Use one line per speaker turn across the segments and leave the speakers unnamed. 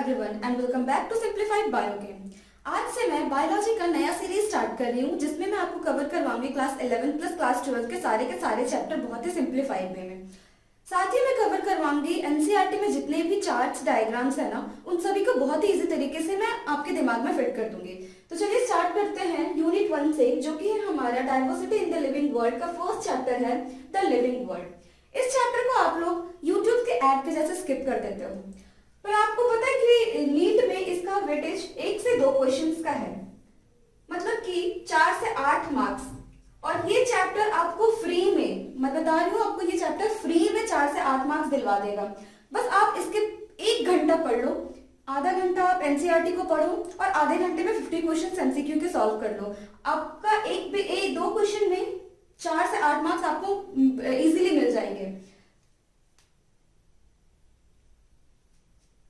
Everyone and welcome back to simplified biochem. आज से मैं बायोलॉजी का नया सीरीज स्टार्ट कर रही हूँ जिसमें मैं आपको कवर करवाऊंगी क्लास 11 प्लस क्लास 12 के सारे चैप्टर बहुत ही सिंप्लीफाइड वे में। साथ ही मैं कवर करवाऊंगी एनसीईआरटी में जितने भी चार्ट्स डायग्राम्स है ना, उन सभी को बहुत ही इजी तरीके से मैं आपके दिमाग में फिट कर दूंगी। तो चलिए स्टार्ट करते हैं यूनिट 1 से, जो कि है हमारा diversity in the living world का फर्स्ट चैप्टर है, द लिविंग वर्ल्ड। इस चैप्टर को आप लोग यूट्यूब के ऐड के जैसे स्किप कर देते हो, पर आपको पता है कि नीट में इसका वेटेज 1 से 2 क्वेश्चंस का है, मतलब कि 4 से 8 मार्क्स। और ये चैप्टर आपको फ्री में, मैं बता रही हूँ आपको, ये चैप्टर फ्री में 4 से 8 मार्क्स दिलवा देगा। बस आप इसके 1 घंटा पढ़ लो, आधा घंटा आप एनसीईआरटी को पढ़ो और आधे घंटे में 50 क्वेश्चन एमसीक्यू के सॉल्व कर लो। आपका एक दो क्वेश्चन में 4 से 8 मार्क्स आपको इजीली मिल जाएंगे।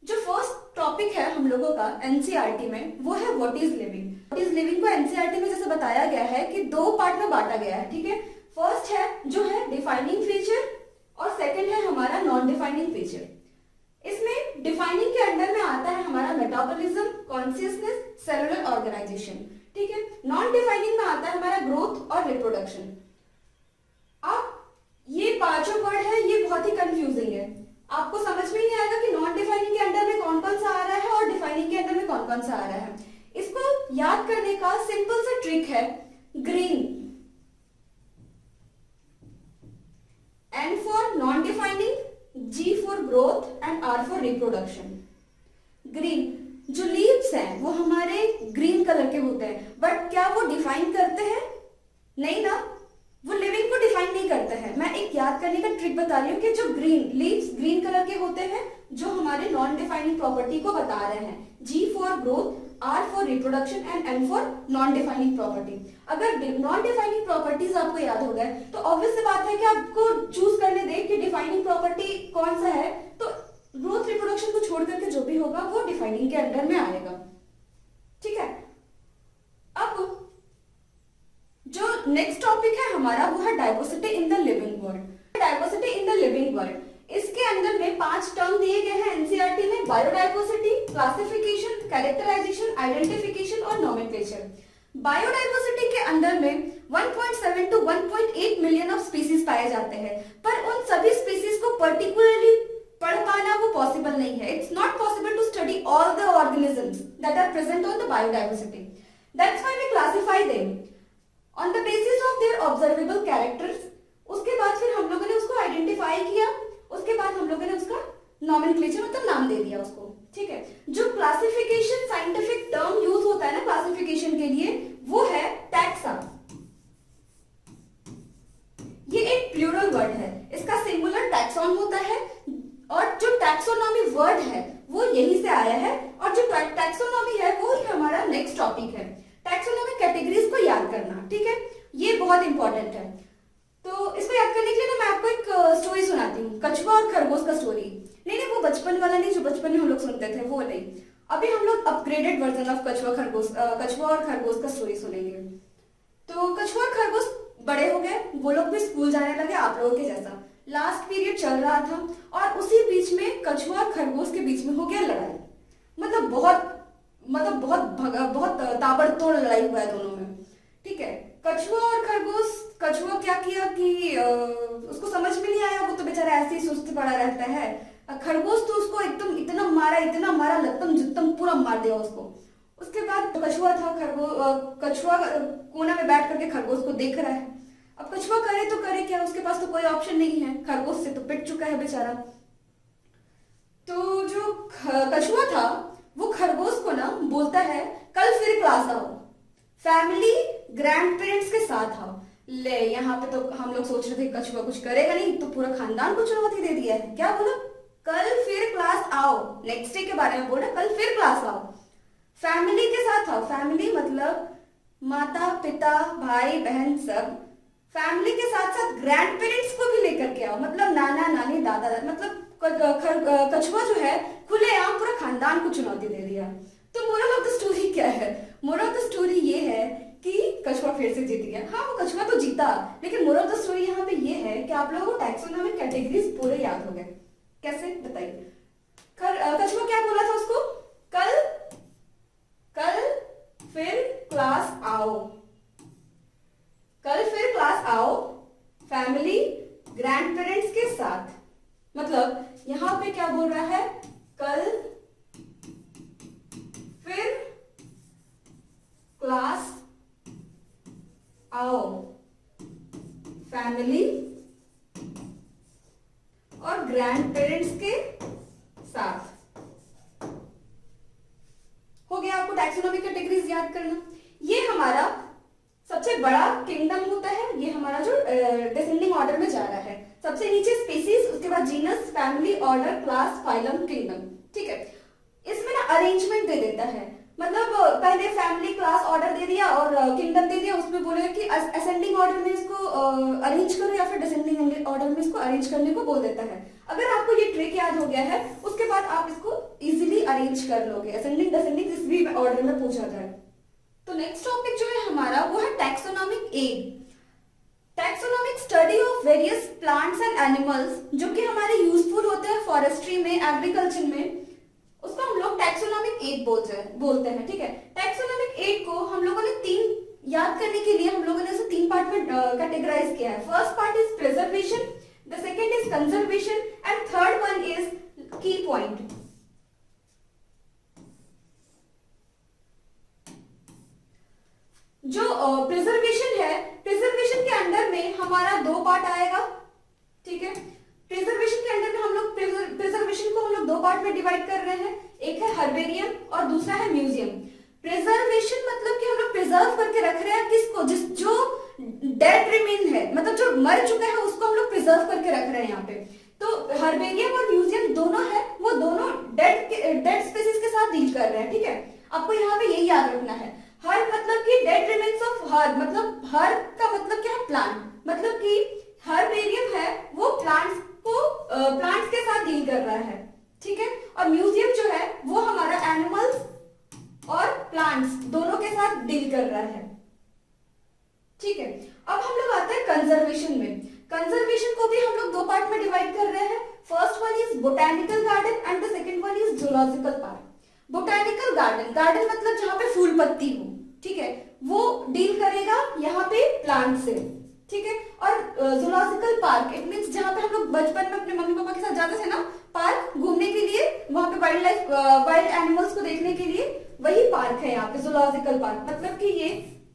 जो फर्स्ट टॉपिक है हम लोगों का एनसीईआरटी में, वो है what is living. What is living को एनसीईआरटी में जैसे बताया गया है कि 2 पार्ट में बांटा गया है, ठीक है। फर्स्ट है जो है डिफाइनिंग फीचर और सेकंड है हमारा नॉन डिफाइनिंग फीचर। इसमें डिफाइनिंग के अंडर में आता है हमारा मेटाबॉलिज्म, कॉन्शियसनेस, सेलुलर ऑर्गेनाइजेशन, ठीक है। नॉन डिफाइनिंग में आता है हमारा ग्रोथ और रिप्रोडक्शन। अब ये पांचों वर्ड है, ये बहुत ही कंफ्यूजिंग है, आपको समझ में नहीं आएगा कि नॉन डिफाइनिंग के अंडर में कौन कौन सा आ रहा है और डिफाइनिंग के अंडर में कौन कौन सा आ रहा है। इसको याद करने का सिंपल सा ट्रिक है, green, N for non defining, G for growth and R for reproduction. Green, जो लीव्स हैं वो हमारे ग्रीन कलर के होते हैं, बट क्या वो डिफाइन करते हैं? नहीं ना, वो लिविंग को डिफाइन नहीं करते हैं। मैं एक याद करने का ट्रिक बता रही हूँ कि जो ग्रीन लीव्स ग्रीन कलर के होते हैं, जो हमारे नॉन डिफाइनिंग प्रॉपर्टी को बता रहे हैं, G for growth, R for reproduction and N for non defining property. अगर नॉन डिफाइनिंग प्रॉपर्टीज आपको याद हो गए तो ऑब्वियस सी बात है कि आपको चूज करने दे कि डिफाइनिंग प्रॉपर्टी कौन सा है, तो ग्रोथ रिप्रोडक्शन को छोड़ करके जो भी होगा वो डिफाइनिंग के अंडर में आएगा, ठीक है। अब जो नेक्स्ट टॉपिक है हमारा वो है diversity in the living world. Diversity in the living world, इसके अंदर में 5 टर्म दिए गए हैं एनसीईआरटी में, बायोडाइवर्सिटी, क्लासिफिकेशन, कैरेक्टराइजेशन, आइडेंटिफिकेशन और नोमेनक्लेचर। बायोडाइवर्सिटी के अंदर में 1.7 टू 1.8 मिलियन ऑफ स्पीसीज पाए जाते हैं, पर उन सभी स्पीसीज को पर्टिकुलरली पढ़ पाना वो पॉसिबल नहीं है। It's not possible to study all the organisms that are present on the biodiversity. That's why we classify them on the basis of their observable characters. उसके बाद फिर हम लोगों ने उसको आइडेंटिफाई किया, उसके बाद हम लोगों ने उसका नॉमेनक्लेचर मतलब नाम दे दिया उसको, ठीक है। जो क्लासिफिकेशन साइंटिफिक टर्म यूज होता है ना क्लासिफिकेशन के लिए, वो है टैक्सा। ये एक प्लूरल वर्ड है, इसका सिंगुलर टैक्सॉन होता है, और जो टैक्सोनॉमी वर्ड है वो यहीं से आया है, और जो टैक्सोनॉमी है वो ही हमारा नेक्स्ट टॉपिक है। टैक्सोनॉमी कैटेगरीज को याद करना, ठीक है, ये बहुत इंपॉर्टेंट है। तो इसको याद करने के लिए ना मैं आपको एक स्टोरी सुनाती हूँ, कछुआ और खरगोश का स्टोरी। नहीं वो बचपन वाला नहीं, जो बचपन में हम लोग सुनते थे वो नहीं, अभी हम लोग अपग्रेडेड वर्जन ऑफ कछुआ और खरगोश का स्टोरी सुनेंगे। तो कछुआ और खरगोश बड़े हो गए, वो लोग भी स्कूल जाने लगे आप लोगों के जैसा। लास्ट पीरियड चल रहा था और उसी बीच में कछुआ और खरगोश के बीच में हो गया लड़ाई। मतलब बहुत ताबड़तोड़ लड़ाई हुआ है दोनों में, ठीक है। कछुआ और खरगोश, कछुआ क्या किया कि उसको समझ में नहीं आया, वो तो बेचारा ऐसे ही सुस्त पड़ा रहता है। खरगोश तो उसको एकदम इतना मारा लत्तम जुत्तम पूरा मार दिया उसको। उसके बाद कछुआ कोना में बैठ करके खरगोश को देख रहा है। अब कछुआ करे तो करे क्या, उसके पास तो कोई ऑप्शन नहीं है, खरगोश से तो पिट चुका है बेचारा। तो जो कछुआ था वो खरगोश को ना बोलता है, कल फिर क्लास आओ, फैमिली ग्रैंड पेरेंट्स के साथ आओ। ले, यहाँ पे तो हम लोग सोच रहे थे कछुआ कुछ करेगा नहीं, तो पूरा खानदान को चुनौती दे दिया है। क्या बोला? कल फिर क्लास आओ, नेक्स्ट डे के बारे में बोला, कल फिर क्लास आओ, फैमिली के साथ आओ। फैमिली मतलब माता पिता भाई बहन सब, फैमिली के साथ साथ ग्रैंड पेरेंट्स को भी लेकर के आओ, मतलब नाना नानी दादा दादा, मतलब कछुआ जो है खुलेआम पूरा खानदान को चुनौती दे दिया। तो मोरल ऑफ द स्टोरी क्या है? मोरल ऑफ द स्टोरी ये है कि कछुआ फिर से जीत गया। हाँ वो कछुआ तो जीता, लेकिन मोरल ऑफ द स्टोरी यहाँ पे ये है कि आप लोगों को टैक्सोनॉमिक कैटेगरीज पूरे याद हो गए। कैसे बताइए? कछुआ क्या बोला था उसको? कल कल फिर क्लास आओ, कल फिर क्लास आओ फैमिली ग्रैंड पेरेंट्स के साथ। मतलब यहां पे क्या बोल रहा है, कल फिर क्लास आओ फैमिली और ग्रैंड पेरेंट्स के साथ। हो गया आपको टैक्सोनॉमिक कैटेगरीज याद करना। ये हमारा सबसे बड़ा किंगडम होता है, ये हमारा जो डिसेंडिंग ऑर्डर में जा रहा है। सबसे नीचे स्पीसीज, उसके बाद genus, family, order, class, phylum, kingdom. ठीक है, इसमें ना अरेंजमेंट दे देता है, मतलब पहले फैमिली, क्लास, ऑर्डर दे दिया और किंगडम दे दिया। उसमें बोलेगा कि असेंडिंग ऑर्डर में इसको अरेंज करो या फिर डिसेंडिंग ऑर्डर में इसको अरेंज करने को बोल देता है। अगर आपको ये ट्रिक याद हो गया है, उसके बाद आप इसको इजीली अरेंज कर लोगे, असेंडिंग डिसेंडिंग जिस भी ऑर्डर में पूछा जाए। तो नेक्स्ट टॉपिक जो है हमारा वो है taxonomic aid. Taxonomic study of various plants and animals, जो कि हमारे यूजफुल होते हैं फॉरेस्ट्री में, एग्रीकल्चर में, उसको हम लोग टैक्सोनॉमिक एड बोलते हैं। ठीक है, टैक्सोनॉमिक एड को हम लोगों ने याद करने के लिए हम लोगों ने इसे 3 पार्ट में कैटेगराइज किया है। First part is preservation, the second is conservation and third one is की पॉइंट। जो प्रिजर्वेशन है, प्रिजर्वेशन के अंडर में हमारा 2 पार्ट आएगा। ठीक है, प्रिजर्वेशन के अंडर में हम लोग प्रिजर्वेशन को हम लोग 2 पार्ट में डिवाइड कर रहे हैं, एक है हर्बेरियम और दूसरा है म्यूजियम। प्रिजर्वेशन मतलब कि हम लोग प्रिजर्व करके रख रहे हैं किसको, जो डेड रिमेन है, मतलब जो मर चुका है उसको हम लोग प्रिजर्व करके रख रहे हैं यहाँ पे। तो हर्बेरियम और म्यूजियम दोनों है, वो दोनों डेड स्पीसीज के साथ डील कर रहे हैं। ठीक है, आपको यहाँ पे यही याद रखना है। हर मतलब कि डेड रिमेन्स ऑफ हर, मतलब हर का मतलब क्या है, प्लांट, मतलब कि हर्बेरियम है वो प्लांट्स के साथ डील कर रहा है। ठीक है, और म्यूजियम जो है वो हमारा एनिमल्स और प्लांट्स दोनों के साथ डील कर रहा है। ठीक है, अब हम लोग आते हैं कंजर्वेशन में। कंजर्वेशन को भी हम लोग 2 पार्ट में डिवाइड कर रहे हैं। First one is botanical garden and the second one is zoological park. Botanical garden, garden मतलब जहां पे फूल पत्ती हो, ठीक है, वो डील करेगा यहाँ पे प्लांट से। ठीक है, और जूलॉजिकल पार्क इट मींस जहां पे हम लोग बचपन में अपने मम्मी पापा के साथ जाते थे ना पार्क घूमने के लिए, वहां पे वाइल्ड एनिमल्स को देखने के लिए, वही पार्क है यहाँ पे जूलॉजिकल पार्क। मतलब कि ये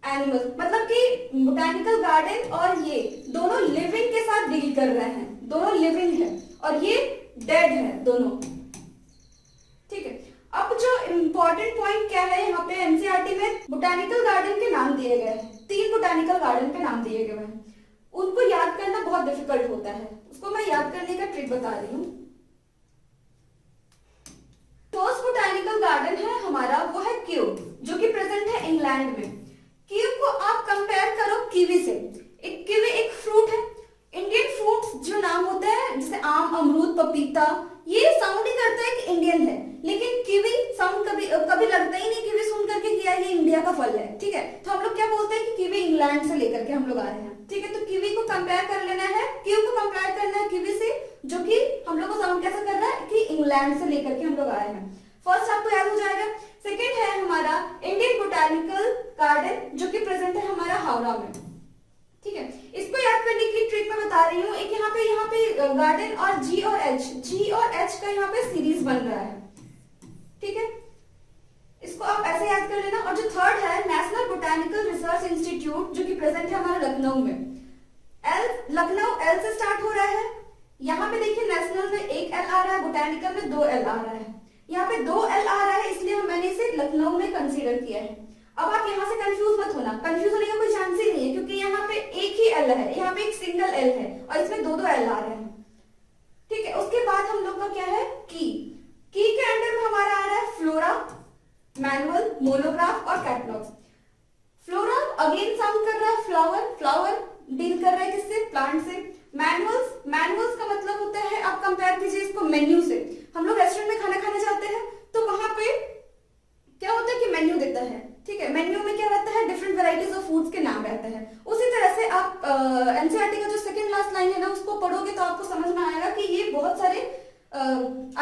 एनिमल्स, मतलब कि बोटैनिकल गार्डन और ये दोनों लिविंग के साथ डील कर रहे हैं, दोनों लिविंग है और ये डेड है दोनों। ठीक है, अब जो इम्पोर्टेंट पॉइंट क्या है यहाँ पे एनसीईआरटी में, बोटैनिकल गार्डन के नाम दिए गए हैं, 3 बोटैनिकल गार्डन के नाम दिए गए हैं। उनको याद करना बहुत डिफिकल्ट होता है, उसको मैं याद करने का ट्रिक बता रही हूँ। फर्स्ट बोटैनिकल गार्डन है हमारा वो है क्यू, जो कि प्रेजेंट है इंग्लैंड में। क्यू को आप कंपेयर करो कीवी से। कीवी एक फ्रूट है, इंडियन फ्रूट्स जो नाम होते हैं जैसे आम, अमरूद, पपीता, ये साउंड ही करता है कि इंडियन है, लेकिन कीवी साउंड कभी लगता ही नहीं कीवी सुन करके किया ये इंडिया का फल है। ठीक है, तो हम लोग क्या बोलते हैं कि कीवी इंग्लैंड से लेकर के हम लोग आ रहे हैं। ठीक है, तो कीवी को कंपेयर कर लेना है, क्यू को कंपेयर करना है कीवी से, जो कि हम लोग को साउंड कैसा कर रहा है कि इंग्लैंड से लेकर के हम लोग आए हैं। फर्स्ट आपको याद हो जाएगा। सेकेंड है हमारा इंडियन बोटैनिकल गार्डन, जो कि प्रेजेंट है हमारा हावड़ा में। ठीक है, इसको याद करने की ट्रिक मैं बता रही हूँ। एक यहाँ पे गार्डन और जी और एच का यहाँ पे सीरीज बन रहा है। ठीक है, इसको आप ऐसे याद कर लेना। और जो थर्ड है नेशनल बोटैनिकल रिसर्च इंस्टीट्यूट, जो कि प्रेजेंट है हमारा लखनऊ में। लखनऊ एल से स्टार्ट हो रहा है। यहाँ पे देखिए नेशनल में 1 एल आ रहा है, बोटैनिकल में 2 एल आ रहा है। यहाँ पे 2 एल आ रहा है, इसलिए मैंने इसे लखनऊ में कंसीडर किया है। अब आप यहाँ से कंफ्यूज मत होना, कंफ्यूज होने का कोई चांस ही नहीं है, क्योंकि यहाँ पे एक ही एल है, यहाँ पे एक सिंगल एल है और इसमें 2 एल आ रहे हैं। ठीक है, उसके बाद हम लोग का क्या है की के अंडर में हमारा आ रहा है फ्लोरा, मैनुअल, मोनोग्राफ और कैटलॉग्स। फ्लोरा अगेन साउंड कर रहा है फ्लावर डील कर रहा है किससे, प्लांट से। मैनुअल्स का मतलब होता है, आप कंपेयर कीजिए इसको मेन्यू से। हम लोग रेस्टोरेंट में खाना खाने जाते हैं तो वहां पे क्या होता है कि मेन्यू देता है। ठीक है, मेन्यू में क्या रहता है, डिफरेंट वैरायटीज ऑफ फूड्स के नाम रहते हैं। उसी तरह से आप एनसीईआरटी का जो सेकंड लास्ट लाइन है ना, उसको पढ़ोगे तो आपको समझ में आएगा कि ये बहुत सारे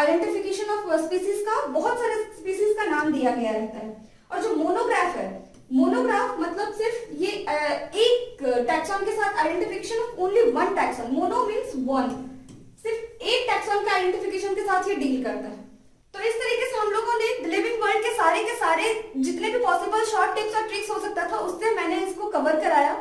आइडेंटिफिकेशन ऑफ स्पीसीज का बहुत सारे स्पीसीज का नाम दिया गया रहता है। और जो मोनोग्राफ है, मोनोग्राफ मतलब सिर्फ ये एक टैक्सॉन के साथ identification of only one taxon, mono means one, सिर्फ एक टैक्सॉन के आइडेंटिफिकेशन के साथ ये डील करता है। तो इस तरीके से हम लोगों ने लिविंग वर्ल्ड के सारे जितने भी पॉसिबल शॉर्ट टिप्स और ट्रिक्स हो सकता था उससे मैंने इसको कवर कराया।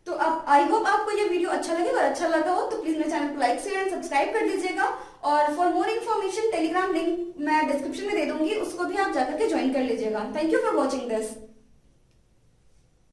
तो अब आई होप आपको ये वीडियो अच्छा लगे, और अच्छा लगा हो तो प्लीज मेरे चैनल को लाइक शेयर एंड सब्सक्राइब कर दीजिएगा। और for more information Telegram link मैं डिस्क्रिप्शन में दे दूंगी, उसको भी आप जाकर के ज्वाइन कर लीजिएगा। Thank you for watching this.